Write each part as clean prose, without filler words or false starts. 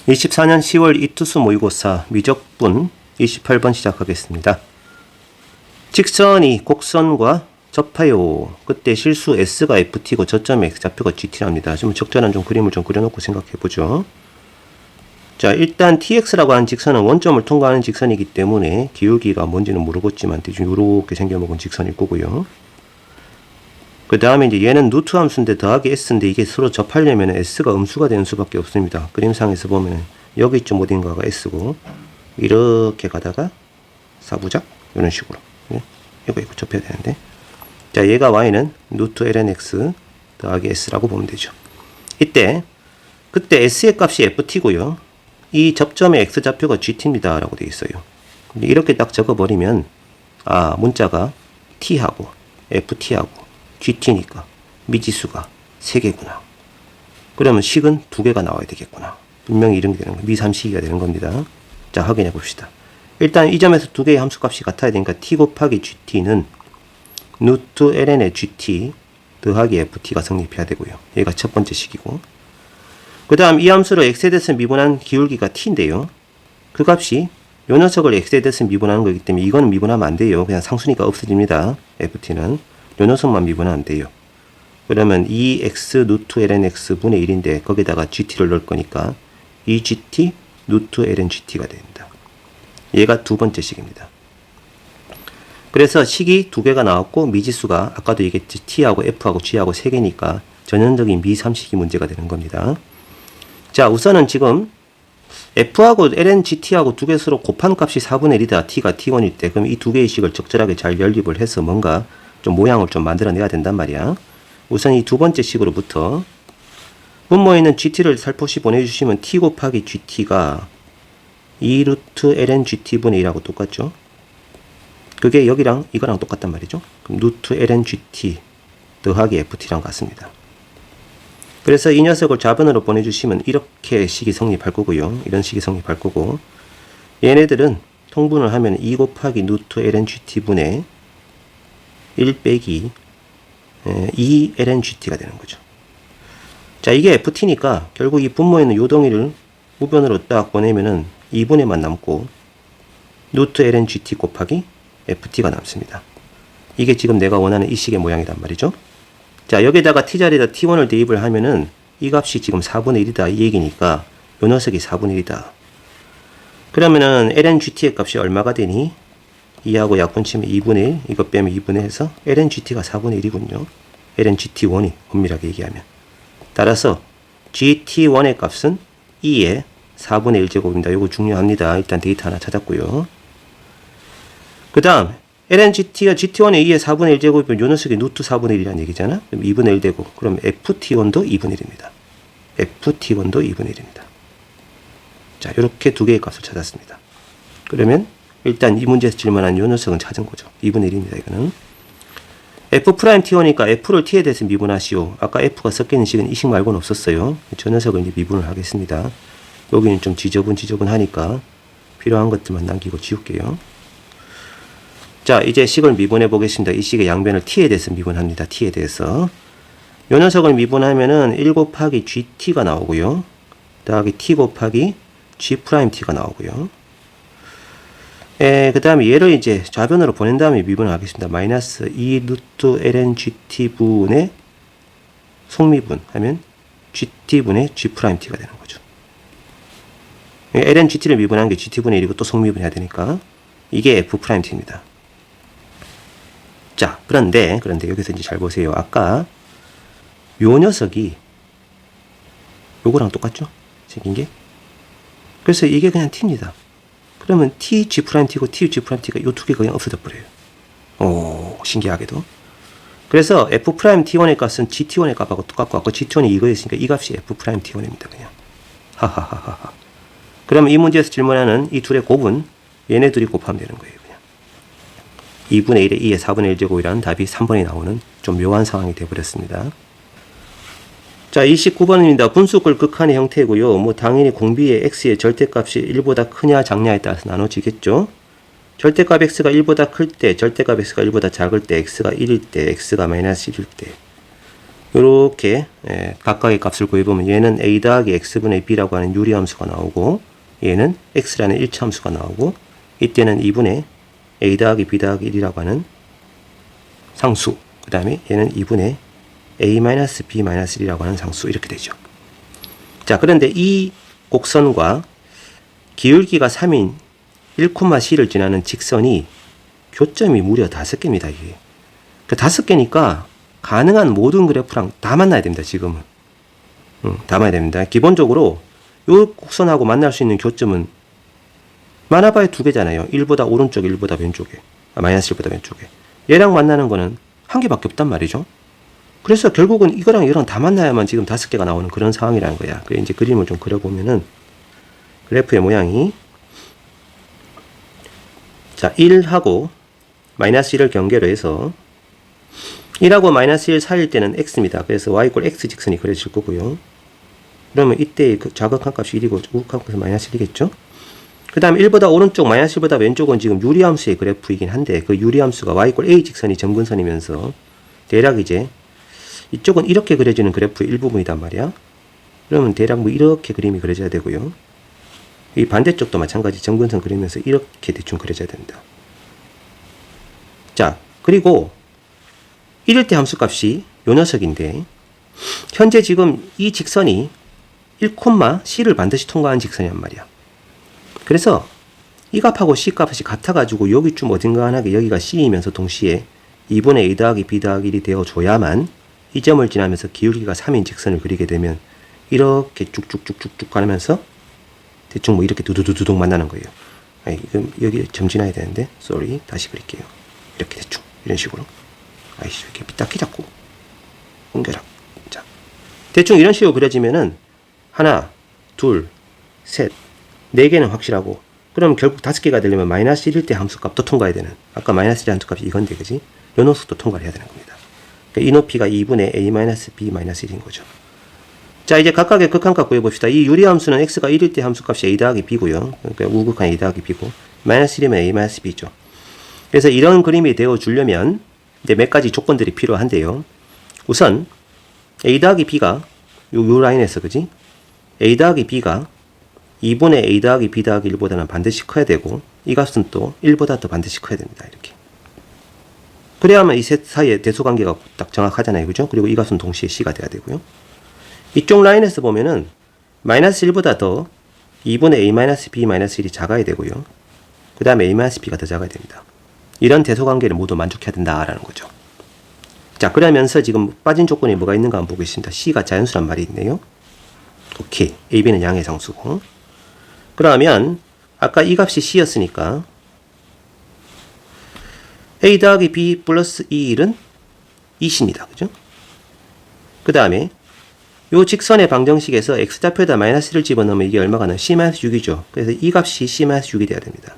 24년 10월 이투수 모의고사 미적분 28번 시작하겠습니다. 직선이 곡선과 접하여. 그때 실수 S가 FT고 저점에 X좌표가 GT랍니다. 지금 적절한 그림을 그려놓고 생각해보죠. 자, 일단 TX라고 하는 직선은 원점을 통과하는 직선이기 때문에 기울기가 뭔지는 모르겠지만 대충 이렇게 생겨먹은 직선일 거고요. 그 다음에 이제 얘는 루트 함수인데 더하기 S인데 이게 서로 접하려면 S가 음수가 되는 수밖에 없습니다. 그림상에서 보면 여기쯤 어딘가가 S고 이렇게 가다가 사부작 이런 식으로 이거 접해야 되는데, 자, 얘가 Y는 루트 ln X 더하기 S라고 보면 되죠. 그때 S의 값이 FT고요. 이 접점의 X좌표가 GT입니다 라고 되어 있어요. 이렇게 딱 적어버리면 문자가 T하고 FT하고 GT니까 미지수가 3개구나. 그러면 식은 2개가 나와야 되겠구나. 분명히 이런 게 되는 거예요. 미삼식이가 되는 겁니다. 자, 확인해 봅시다. 일단 이 점에서 2개의 함수값이 같아야 되니까 T 곱하기 GT는 루트 ln의 GT 더하기 FT가 성립해야 되고요. 얘가 첫 번째 식이고, 그 다음 이 함수를 X에 대해서 미분한 기울기가 T인데요. 그 값이 요 녀석을 X에 대해서 미분하는 거기 때문에 이거는 미분하면 안 돼요. 그냥 상수니까 없어집니다. FT는 요 녀석만 미분하면 돼요. 그러면 2x 루트 ln x 분의 1인데 거기다가 gt를 넣을 거니까 2gt 루트 ln gt가 됩니다. 얘가 두 번째 식입니다. 그래서 식이 2개가 나왔고 미지수가 아까도 얘기했지 t하고 f하고 g하고 3개니까 전형적인 미3식이 문제가 되는 겁니다. 자, 우선은 지금 f하고 ln gt하고 2개 서로 곱한 값이 4분의 1이다. t가 t1일 때 그럼 이 2개의 식을 적절하게 잘 연립을 해서 뭔가 모양을 만들어내야 된단 말이야. 우선 이 두 번째 식으로부터 분모에 있는 gt를 살포시 보내주시면 t 곱하기 gt가 2 루트 ln gt분의 1하고 똑같죠. 그게 여기랑 이거랑 똑같단 말이죠. 그럼 루트 ln gt 더하기 ft랑 같습니다. 그래서 이 녀석을 좌변으로 보내주시면 이렇게 식이 성립할 거고요. 이런 식이 성립할 거고, 얘네들은 통분을 하면 2 곱하기 루트 ln gt분의 1 빼기 2 ln gt가 되는 거죠. 자, 이게 ft니까 결국 이 분모에 있는 요동이를 우변으로 딱 보내면은 2분의만 남고 루트 ln gt 곱하기 ft가 남습니다. 이게 지금 내가 원하는 이 식의 모양이란 말이죠. 자, 여기다가 t자리에다 t1을 대입을 하면은 이 값이 지금 4분의 1이다 이 얘기니까 요 녀석이 4분의 1이다. 그러면은 ln gt의 값이 얼마가 되니? 2하고 약분 치면 2분의 1, 이거 빼면 2분의 1 해서 ln gt가 4분의 1이군요. ln gt1이 엄밀하게 얘기하면. 따라서 gt1의 값은 2의 4분의 1제곱입니다. 이거 중요합니다. 일단 데이터 하나 찾았고요. 그 다음 ln gt가 gt1의 2의 4분의 1제곱이면 요 녀석이 루트 4분의 1이라는 얘기잖아. 그럼 2분의 1 되고, 그럼 ft1도 2분의 1입니다. ft1도 2분의 1입니다. 자, 이렇게 두 개의 값을 찾았습니다. 그러면 일단 이 문제에서 질문한 요 녀석은 찾은 거죠. 2분의 1입니다. 이거는 f't오니까 f를 t에 대해서 미분하시오. 아까 f가 섞이는 식은 이 식 말고는 없었어요. 저 녀석을 이제 미분을 하겠습니다. 여기는 좀 지저분하니까 필요한 것들만 남기고 지울게요. 자, 이제 식을 미분해 보겠습니다. 이 식의 양변을 t에 대해서 미분합니다. t에 대해서 요 녀석을 미분하면은 1 곱하기 gt가 나오고요. 더하기 t 곱하기 g't가 나오고요. 그 다음에 얘를 이제 좌변으로 보낸 다음에 미분을 하겠습니다. 마이너스 2 루트 ln gt분의 속미분 하면 gt분의 g't가 되는 거죠. ln gt를 미분한 게 gt분의 1이고 또 속미분 해야 되니까 이게 f't입니다. 자, 그런데 여기서 이제 잘 보세요. 아까 요 녀석이 요거랑 똑같죠? 생긴 게. 그래서 이게 그냥 t입니다. 그러면 t g't고 t g't가 요 두 개가 그냥 없어져 버려요. 오, 신기하게도. 그래서 f't1의 값은 gt1의 값하고 똑같고 아까 gt1이 이거였으니까 이 값이 f't1입니다. 그냥. 하하하하. 그러면 이 문제에서 질문하는 이 둘의 곱은 얘네 둘이 곱하면 되는 거예요. 그냥. 2분의 1에 2의 4분의 1제곱이라는 답이 3번이 나오는 좀 묘한 상황이 되어버렸습니다. 자, 29번입니다. 분수꼴 극한의 형태고요. 당연히 공비의 x의 절대값이 1보다 크냐 작냐에 따라서 나눠지겠죠. 절대값 x가 1보다 클 때, 절대값 x가 1보다 작을 때, x가 1일 때, x가 마이너스 1일 때, 요렇게 각각의 값을 구해보면 얘는 a 더하기 x분의 b라고 하는 유리함수가 나오고 얘는 x라는 일차함수가 나오고 이때는 2분의 a 더하기 b 더하기 1이라고 하는 상수 그 다음에 얘는 2분의 a-b-1이라고 하는 상수 이렇게 되죠. 자 그런데 이 곡선과 기울기가 3인 1,c를 지나는 직선이 교점이 무려 5개입니다. 이게. 그 5개니까 가능한 모든 그래프랑 다 만나야 됩니다. 지금은. 다 만나야 됩니다. 기본적으로 요 곡선하고 만날 수 있는 교점은 많아봐야 2개잖아요. 1보다 오른쪽, 1보다 왼쪽에. 마이너스 1보다 왼쪽에. 얘랑 만나는 거는 1개밖에 없단 말이죠. 그래서 결국은 이거랑 이거랑 다 만나야만 지금 5개가 나오는 그런 상황이라는 거야. 그래 이제 그림을 좀 그려보면은 그래프의 모양이 자 1하고 마이너스 1을 경계로 해서 1하고 마이너스 1 사이일 때는 x입니다. 그래서 y = x 직선이 그려질 거고요. 그러면 이때의 그 좌극한 값이 1이고 우극한 값은 마이너스 1이겠죠? 그 다음 1보다 오른쪽, 마이너스 1보다 왼쪽은 지금 유리함수의 그래프이긴 한데 그 유리함수가 y = a 직선이 점근선이면서 대략 이제 이쪽은 이렇게 그려지는 그래프의 일부분이단 말이야. 그러면 대략 뭐 이렇게 그림이 그려져야 되고요. 이 반대쪽도 마찬가지 점근선 그리면서 이렇게 대충 그려져야 됩니다. 자, 그리고 1일 때 함수값이 요 녀석인데 현재 지금 이 직선이 1,c를 반드시 통과하는 직선이란 말이야. 그래서 이 값하고 C 값이 같아가지고 여기쯤 어딘가하게 여기가 C이면서 동시에 2분의 A 더하기 B 더하기 1이 되어줘야만 이 점을 지나면서 기울기가 3인 직선을 그리게 되면 이렇게 쭉쭉쭉쭉쭉 가면서 대충 뭐 이렇게 두두두둑 만나는 거예요. 아니, 여기 점 지나야 되는데, sorry. 다시 그릴게요. 이렇게 대충. 이런 식으로. 아이씨, 이렇게 삐딱히 잡고. 옮겨라. 자. 대충 이런 식으로 그려지면은, 하나, 둘, 셋, 4개는 확실하고, 그럼 결국 5개가 되려면 마이너스 1일 때 함수값도 통과해야 되는. 아까 마이너스 1의 함수값이 이건데, 그지? 요 녀석도 통과를 해야 되는 겁니다. 그러니까 이 높이가 2분의 a-b-1인 거죠. 자, 이제 각각의 극한값 구해봅시다. 이 유리함수는 x가 1일 때 함수값이 a 더하기 b고요. 그러니까 우극한 a 더하기 b고 마이너스 1이면 a-b죠. 그래서 이런 그림이 되어주려면 이제 몇 가지 조건들이 필요한데요. 우선 a 더하기 b가 요 라인에서 그지? a 더하기 b가 2분의 a 더하기 b 더하기 1보다는 반드시 커야 되고 이 값은 또 1보다 더 반드시 커야 됩니다. 이렇게. 그래야만 이 셋 사이의 대소관계가 딱 정확하잖아요. 그죠? 그리고 이 값은 동시에 c가 돼야 되고요. 이쪽 라인에서 보면은 마이너스 1보다 더 2분의 a-b-1이 작아야 되고요. 그 다음에 a-b가 더 작아야 됩니다. 이런 대소관계를 모두 만족해야 된다라는 거죠. 자, 그러면서 지금 빠진 조건이 뭐가 있는가 한번 보겠습니다. c가 자연수란 말이 있네요. 오케이. ab는 양의 상수고. 그러면 아까 이 값이 c였으니까 a 더하기 b 플러스 2일은 2c입니다. 그죠? 그 다음에 요 직선의 방정식에서 x좌표에다 마이너스 1을 집어넣으면 이게 얼마가 나요? c-6이죠. 그래서 이 값이 c-6이 돼야 됩니다.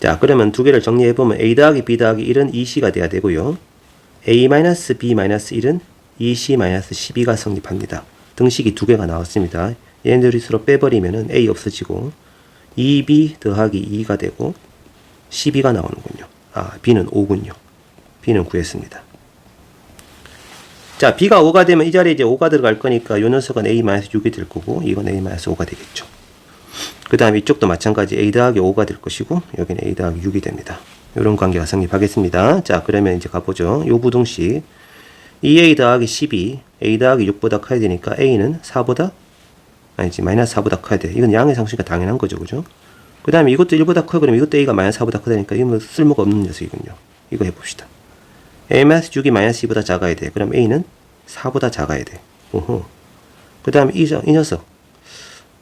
자, 그러면 두 개를 정리해보면 a 더하기 b 더하기 1은 2c가 돼야 되고요. a-b-1은 2c-12가 성립합니다. 등식이 두 개가 나왔습니다. 얘네들이 서로 빼버리면 a 없어지고 2b 더하기 2가 되고 12가 나오는군요. 아, b는 5군요. b는 구했습니다. 자, b가 5가 되면 이 자리에 이제 5가 들어갈 거니까 요 녀석은 a-6이 될 거고 이건 a-5가 되겠죠. 그 다음 이쪽도 마찬가지 a 더하기 5가 될 것이고 여기는 a 더하기 6이 됩니다. 이런 관계가 성립하겠습니다. 자, 그러면 이제 가보죠. 요 부등식 2a 더하기 12 a 더하기 6보다 커야 되니까 a는 4보다 아니지 마이너스 4보다 커야 돼. 이건 양의 상수니까 당연한 거죠. 그죠? 그 다음에 이것도 1보다 커요. 그러면 이것도 a가 마이너스 4보다 크다니까 이건 쓸모가 없는 녀석이군요. 이거 해봅시다. a-6이 마이너스 2보다 작아야 돼. 그럼 a는 4보다 작아야 돼. 오호. 그 다음에 이 녀석.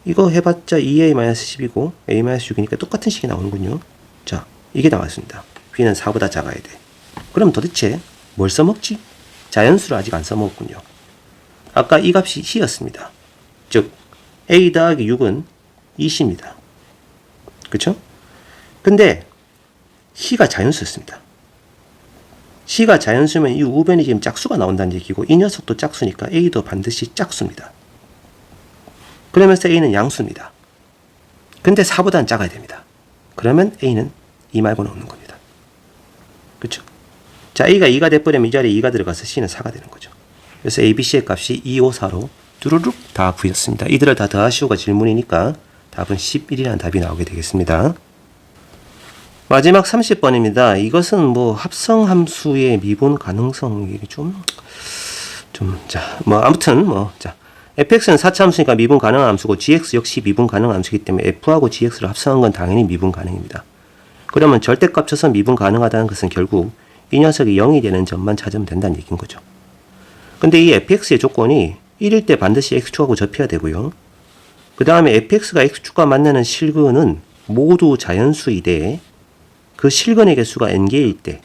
이거 해봤자 2a-10이고 a-6이니까 똑같은 식이 나오는군요. 자, 이게 나왔습니다. b는 4보다 작아야 돼. 그럼 도대체 뭘 써먹지? 자연수를 아직 안 써먹었군요. 아까 이 값이 c였습니다. 즉 a 더하기 6은 2c입니다. 그쵸? 근데 c가 자연수였습니다. c가 자연수면 이 우변이 지금 짝수가 나온다는 얘기고 이 녀석도 짝수니까 a도 반드시 짝수입니다. 그러면서 a는 양수입니다. 근데 4보다는 작아야 됩니다. 그러면 a는 2 말고는 없는 겁니다. 그쵸? 자, a가 2가 돼버리면 이 자리에 2가 들어가서 c는 4가 되는 거죠. 그래서 ABC의 값이 254로 뚜루룩 다 구했습니다. 이들을 다 더하시오가 질문이니까 답은 11이라는 답이 나오게 되겠습니다. 마지막 30번입니다. 이것은 뭐 합성함수의 미분 가능성이 자, fx는 4차 함수니까 미분 가능한 함수고 gx 역시 미분 가능한 함수이기 때문에 f하고 gx를 합성한 건 당연히 미분 가능입니다. 그러면 절대값 쳐서 미분 가능하다는 것은 결국 이 녀석이 0이 되는 점만 찾으면 된다는 얘기인 거죠. 근데 이 fx의 조건이 1일 때 반드시 x축하고 접해야 되고요. 그 다음에 fx가 x축과 만나는 실근은 모두 자연수이되 그 실근의 개수가 n개일 때,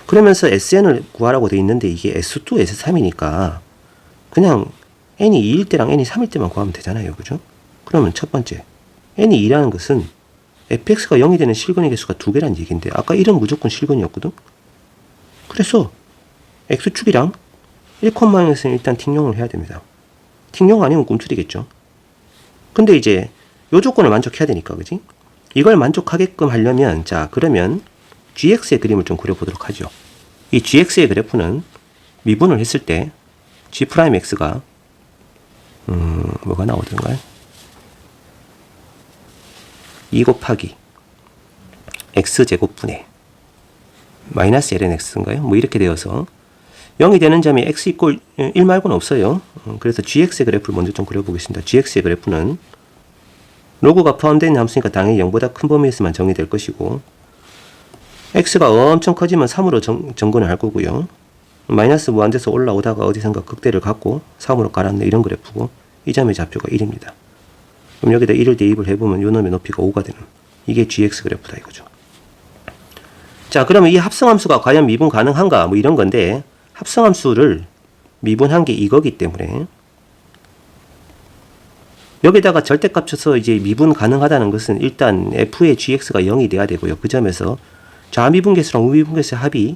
그러면서 sn을 구하라고 돼 있는데 이게 s2, s3이니까 그냥 n이 2일 때랑 n이 3일 때만 구하면 되잖아요. 그죠? 그러면 첫 번째, n이 2라는 것은 fx가 0이 되는 실근의 개수가 2개란 얘기인데 아까 1은 무조건 실근이었거든? 그래서 x축이랑 1,0는 일단 팅용을 해야 됩니다. 팅용 아니면 꿈틀이겠죠. 근데 이제 요 조건을 만족해야 되니까, 그지? 이걸 만족하게끔 하려면, 자, 그러면 gx의 그림을 좀 그려보도록 하죠. 이 gx의 그래프는 미분을 했을 때 g'x가 뭐가 나오던가요? 2 곱하기 x제곱분의 마이너스 ln x인가요? 뭐 이렇게 되어서 0이 되는 점이 x 이꼴 1 말고는 없어요. 그래서 gx의 그래프를 먼저 좀 그려보겠습니다. gx의 그래프는 로그가 포함되어 있는 함수니까 당연히 0보다 큰 범위에서만 정의될 것이고 x가 엄청 커지면 3으로 정근을 할 거고요. 마이너스 무한대에서 올라오다가 어디선가 극대를 갖고 3으로 가라앉는 이런 그래프고 이 점의 좌표가 1입니다. 그럼 여기다 1을 대입을 해보면 요 놈의 높이가 5가 되는 이게 gx 그래프다 이거죠. 자, 그러면 이 합성함수가 과연 미분 가능한가 뭐 이런 건데 합성함수를 미분한 게 이거기 때문에 여기다가 절대값 쳐서 이제 미분 가능하다는 것은 일단 f의 gx가 0이 돼야 되고요. 그 점에서 좌미분계수랑 우미분계수의 합이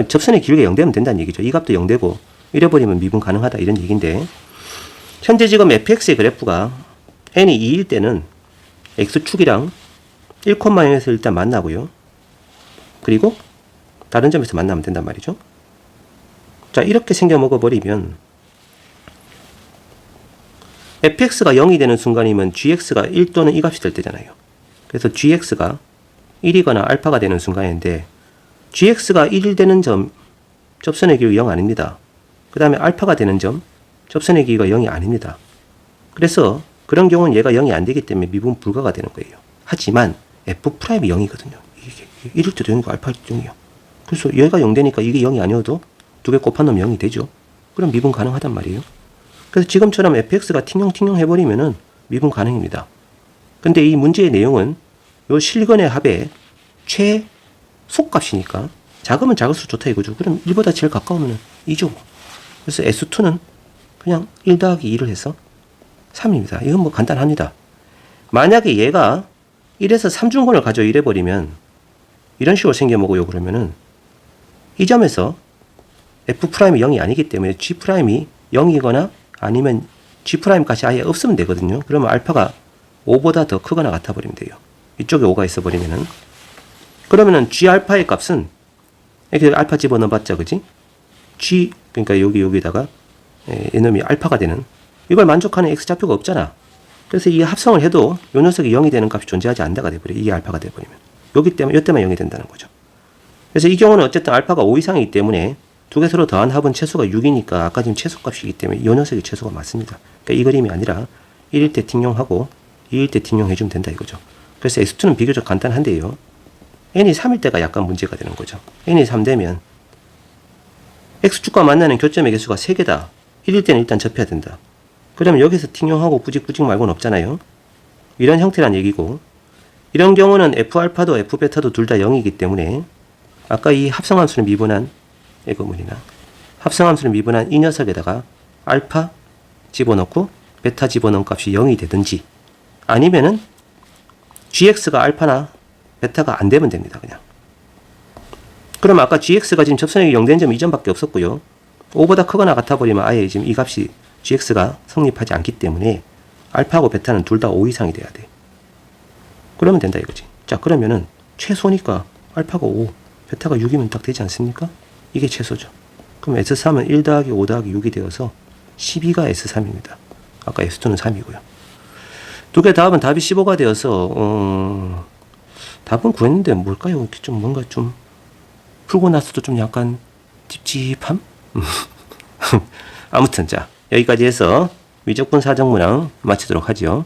접선의 기울기가 0 되면 된다는 얘기죠. 이 값도 0 되고 이래버리면 미분 가능하다 이런 얘기인데 현재 지금 fx의 그래프가 n이 2일 때는 x축이랑 1,0에서 일단 만나고요. 그리고 다른 점에서 만나면 된단 말이죠. 자, 이렇게 생겨 먹어버리면 fx가 0이 되는 순간이면 gx가 1 또는 이 값이 될 때잖아요. 그래서 gx가 1이거나 알파가 되는 순간인데 gx가 1이 되는 점 접선의 길이 0 아닙니다. 그 다음에 알파가 되는 점 접선의 길이가 0이 아닙니다. 그래서 그런 경우는 얘가 0이 안 되기 때문에 미분 불가가 되는 거예요. 하지만 f'이 0이거든요. 이게 1일 때도 0이고 알파일 때도 0이요. 그래서 얘가 0 되니까 이게 0이 아니어도 두 개 곱한 놈 0이 되죠. 그럼 미분 가능하단 말이에요. 그래서 지금처럼 fx가 팅용 해버리면은 미분 가능입니다. 근데 이 문제의 내용은 요 실근의 합의 최소값이니까 작으면 작을수록 좋다 이거죠. 그럼 1보다 제일 가까우면 2죠. 그래서 S2는 그냥 1 더하기 2를 해서 3입니다. 이건 뭐 간단합니다. 만약에 얘가 1에서 3중근을 가져 이래버리면 이런 식으로 생겨먹어요. 그러면은 이 점에서 F'이 0이 아니기 때문에 G'이 0이거나 아니면 G'값이 아예 없으면 되거든요. 그러면 알파가 5보다 더 크거나 같아 버리면 돼요. 이쪽에 5가 있어 버리면은 그러면은 G알파의 값은 이렇게 알파 집어넣어봤자 그지? G 그러니까 여기다가 이놈이 알파가 되는 이걸 만족하는 X좌표가 없잖아. 그래서 이 합성을 해도 요 녀석이 0이 되는 값이 존재하지 않다가 돼버려. 이게 알파가 돼버리면 여기 때문에 이때만 0이 된다는 거죠. 그래서 이 경우는 어쨌든 알파가 5 이상이기 때문에 두 개 서로 더한 합은 최소가 6이니까 아까 지금 최소값이기 때문에 이 녀석이 최소가 맞습니다. 그러니까 이 그림이 아니라 1일 때 팅용하고 2일 때 팅용해주면 된다 이거죠. 그래서 S2는 비교적 간단한데요. n이 3일 때가 약간 문제가 되는 거죠. n이 3 되면 x축과 만나는 교점의 개수가 3개다. 1일 때는 일단 접해야 된다. 그러면 여기서 팅용하고 뿌직뿌직 말고는 없잖아요. 이런 형태란 얘기고 이런 경우는 F알파도 F베타도 둘 다 0이기 때문에 아까 이 합성함수를 미분한 합성함수를 미분한 이 녀석에다가 알파 집어넣고 베타 집어넣은 값이 0이 되든지 아니면은 gx가 알파나 베타가 안 되면 됩니다. 그냥. 그럼 아까 gx가 지금 접선액이 0 된 점이 이 점밖에 없었고요. 5보다 크거나 같아 버리면 아예 지금 이 값이 gx가 성립하지 않기 때문에 알파하고 베타는 둘 다 5 이상이 돼야 돼. 그러면 된다 이거지. 자, 그러면은 최소니까 알파가 5, 베타가 6이면 딱 되지 않습니까? 이게 최소죠. 그럼 S3은 1 더하기 5 더하기 6이 되어서 12가 S3입니다. 아까 S2는 3이고요. 두 개 답은 답이 15가 되어서 답은 구했는데 뭘까요? 이렇게 좀 뭔가 좀 풀고 나서도 좀 약간 찝찝함? 아무튼 자 여기까지 해서 위적분 사정문항 마치도록 하죠.